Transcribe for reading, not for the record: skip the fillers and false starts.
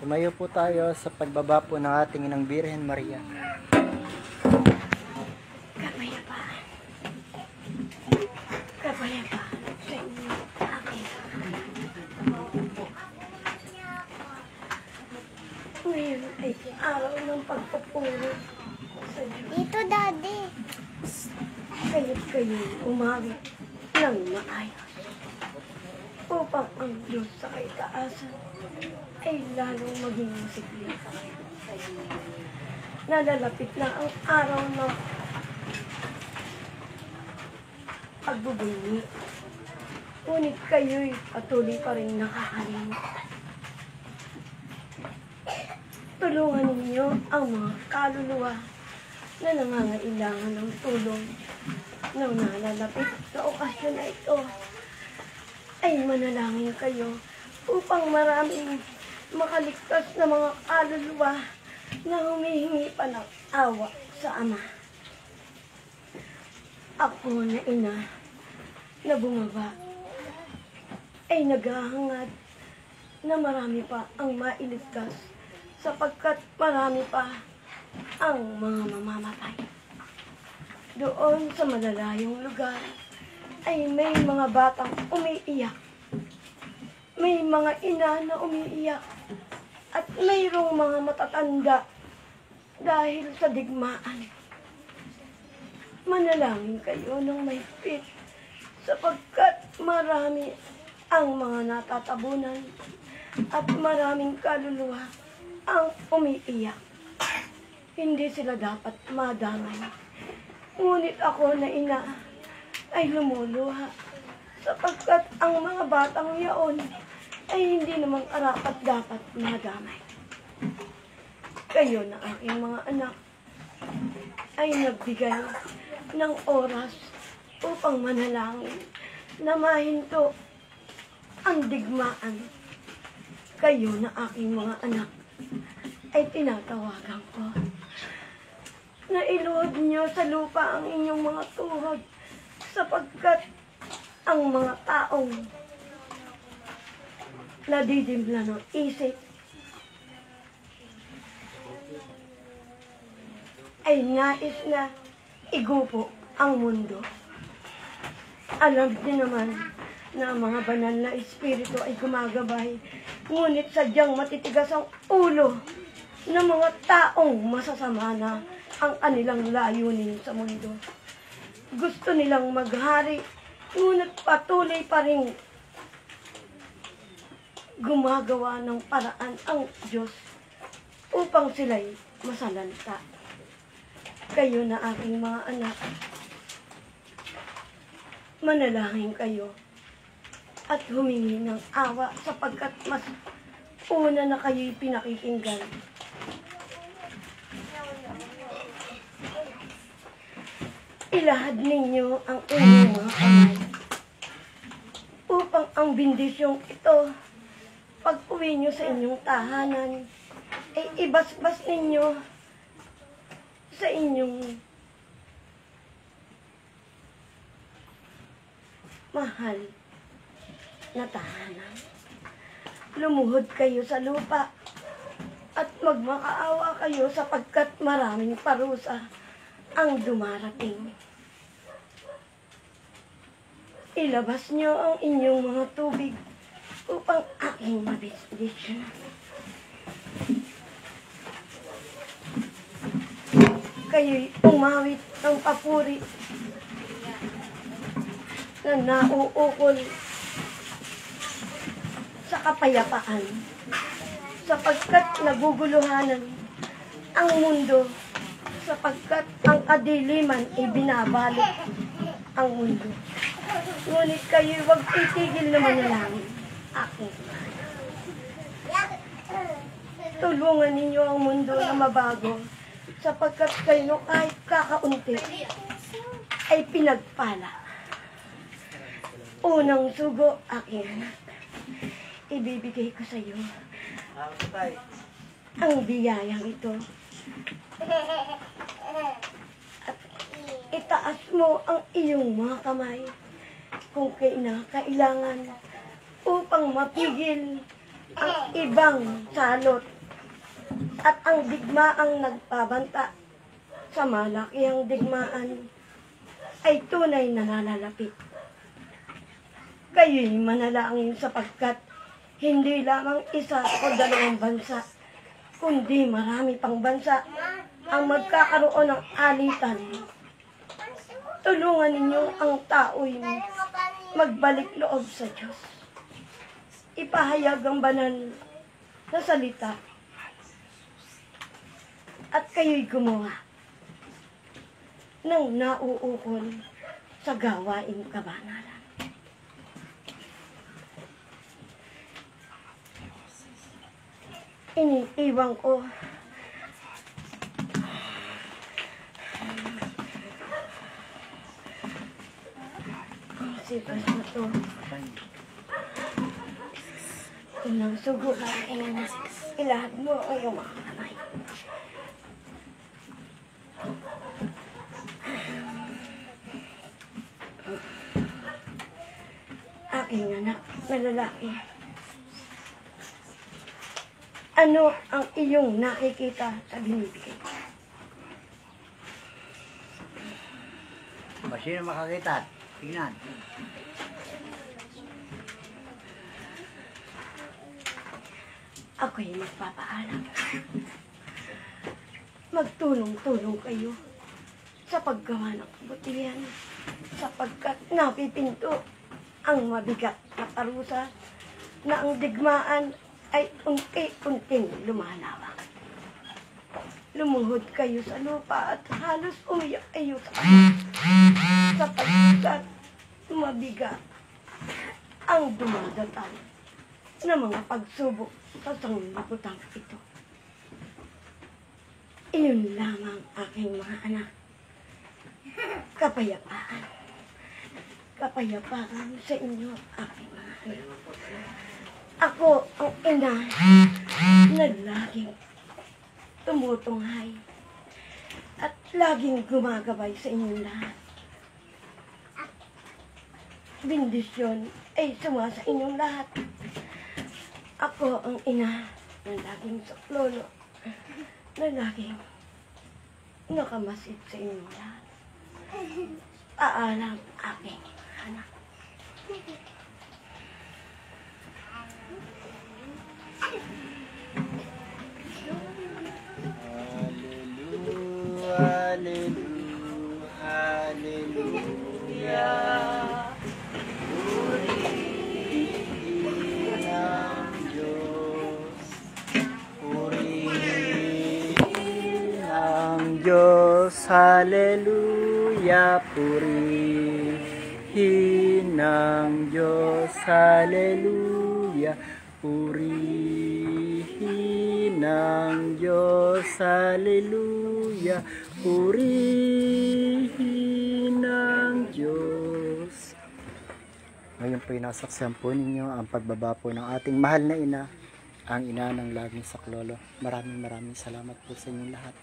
Tumayo po tayo sa pagbaba po ng ating Inang Birhen Maria. Kapayapaan. Kapayapaan sa inyo, aking ngayon ay araw ng pagpupuri sa Diyos. Dito, Daddy. Kaya't kayo umawit ng maayos upang ang Diyos sa kaitaasan ay lalong maging masigla. Nalalapit na ang araw ng pagbubunyi. Ngunit kayo'y patuloy pa rin nakakalimot. Tulungan ninyo ang mga kaluluwa na nangangailangan ng tulong nang nalalapit sa okasyon na ito. Ay manalangin kayo upang maraming makaligtas na mga kaluluwa na humihingi pa ng awa sa Ama. Ako na ina na bumaba ay naghahangad na marami pa ang mailigtas sapagkat marami pa ang mga mamamatay. Doon sa malalayong lugar ay may mga batang umiiyak. May mga ina na umiiyak. At mayroong mga matatanda dahil sa digmaan. Manalangin kayo ng mahigpit sapagkat marami ang mga natatabunan at maraming kaluluwa ang umiiyak. Hindi sila dapat madamay. Ngunit ako na ina ay lumuluha sapagkat ang mga batang yaon ay hindi namang arapat dapat madamay. Kayo na aking mga anak ay nagbigay ng oras upang manalangin na mahinto ang digmaan. Kayo na aking mga anak ay tinatawagan ko na iluhod niyo sa lupa ang inyong mga tuhod sapagkat ang mga taong nadidimla ng isip ay nais na igupo ang mundo. Alam niyo naman na mga banal na espiritu ay gumagabay, ngunit sadyang matitigas ang ulo ng mga taong masasama na ang kanilang layunin sa mundo. Gusto nilang maghari, ngunit patuloy pa rin gumagawa ng paraan ang Diyos upang sila'y masalanta. Kayo na aking mga anak, manalangin kayo at humingi ng awa sapagkat mas una na kayo'y pinakikinggan. Ilahad ninyo ang inyong mga kamay upang ang bendisyong ito pag uwi nyo sa inyong tahanan ay ibasbas ninyo sa inyong mahal na tahanan. Lumuhod kayo sa lupa at magmakaawa kayo sapagkat maraming parusa ang dumarating. Ilabas nyo ang inyong mga tubig upang aking mabisbisyon. Kayo'y umawit ng papuri na nauukol sa kapayapaan sapagkat naguguluhanan ang mundo sapagkat ang kadiliman ay binabalot ang mundo. Ngunit kayo'y huwag titigil na manalangin. Aking tulungan ninyo ang mundo na mabago sapagkat kayo kahit kakaunti ay pinagpala. Unang sugo, aking anak, ibibigay ko sa iyo ang biyayang ito. At itaas mo ang iyong mga kamay kung kailangan upang mapigil ang ibang salot at ang digmaang nagpabanta sa malakihang digmaan ay tunay na nalalapit. Kayo'y manalangin sapagkat hindi lamang isa o dalawang bansa, kundi marami pang bansa ang magkakaroon ng alitan. Tulungan ninyo ang tao'y magbalik loob sa Diyos. Ipahayag ang banal na salita at kayo'y gumawa ng nauukol sa gawaing kabanalan. Iniiwan ko ang sipas na to. Unang sugo na ilahad mo ang iyong mga kamay. Aking anak na lalaki. Ano ang iyong nakikita sa binibigay ko? Sino makakita? Tingnan. Ako'y magpapaalam. Magtulong-tulong kayo sa paggawa ng kabutihan sapagkat napipinto ang mabigat na parusa na ang digmaan ay unti-unting lumalawak. Lumuhod kayo sa lupa at halos umiyak kayo sa akin sapagkat mabigat ang dumadatal na mga pagsubok sa sanglibutan ito. Iyon lamang aking mga anak. Kapayapaan. Kapayapaan sa inyo aking mga anak. Ako ang ina na laging tumutunghay at laging gumagabay sa inyong lahat. Bendisyon ay suma sa inyong lahat. Ako ang ina na laging saklolo, na laging nakamasid sa inyong lahat. Paalam aking anak. Hallelujah, hallelujah. Purihin ang Diyos. Purihin ang Diyos. Hallelujah. Purihin ang Diyos. Hallelujah. Purihin ang Diyos. Hallelujah. Purihin ang Diyos. Ngayon po inasaksihan po ninyo ang pagbaba po ng ating mahal na ina, ang ina ng laging saklolo. Maraming salamat po sa inyong lahat.